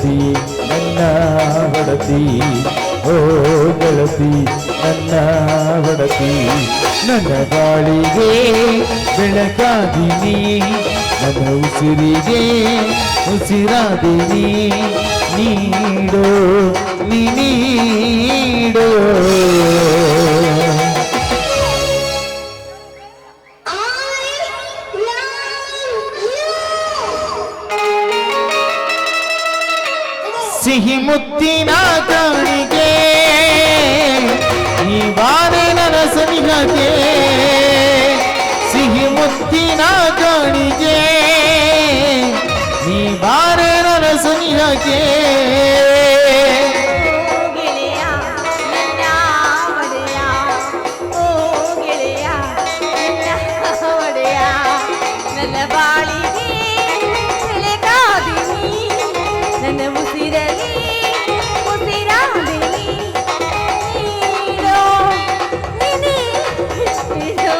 ಗೆಳತಿ ನನ್ನ ಹೊಡತಿ, ಓ ಗೆಳತಿ ನನ್ನ ಹೊಡತಿ. ನನ್ನ ಗಾಳಿಗೆ ಬೆಳಕಾದಿನಿ, ನನ್ನ ಉಸಿರಿಗೆ ಉಸಿರಾದಿನಿ. ನೀಡೋ ನೀಡೋ ಸಿಹಿ ಮುತ್ತಿನ ಕಾಣಿಗೆ ಈ ಬಾರೆ ನನ್ನ ಸನಿಹಕ್ಕೆ. ಸಿಹಿ ಮುತ್ತಿನ ಕಾಣಿಗೆ ಈ ಬಾರೆ ನನ್ನ ಸನಿಹಕ್ಕೆ. ನನ್ನ ಬಾಳಿಗೆ ಬೆಳಕಾದಿನಿ, ನನ್ನ ಉಸಿರಲ್ಲಿ ಉಸಿರಾದಿನಿ. ನೀಡೋ ನೀಡೋ.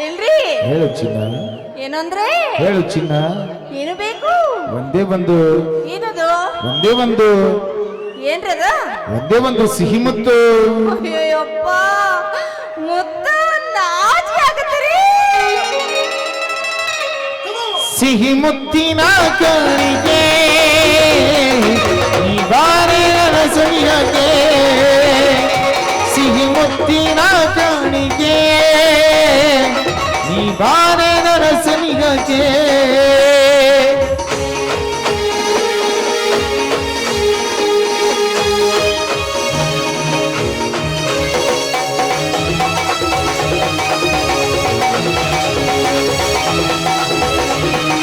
ಏನ್ರಿ ಹೇಳು ಚಿನ್ನ, ಏನಂದ್ರೆ ಹೇಳು ಚಿನ್ನ. ಏನು ಬೇಕು? ಒಂದೇ ಒಂದು, ಏನದು? ಒಂದೇ ಒಂದು, ಏನ್ರದ? ಒಂದೇ ಒಂದು ಸಿಹಿ ಮುತ್ತು. ಅಯ್ಯಪ್ಪ, ಮುತ್ತು ನಾಚಿಕೆ ಆಗತ್ತೀರಿ. ಸಿಹಿ ಮುತ್ತಿನ ಕಾಣಿಗೆ ಈ ಬಾರಿ ನನ್ನ ಸನಿಹಕ್ಕೆ. ಸಿಹಿ ಮುತ್ತಿನ ಕಾಣಿಗೆ ಈ ಬಾರಿ ನನ್ನ ಸನಿಹಕ್ಕೆ.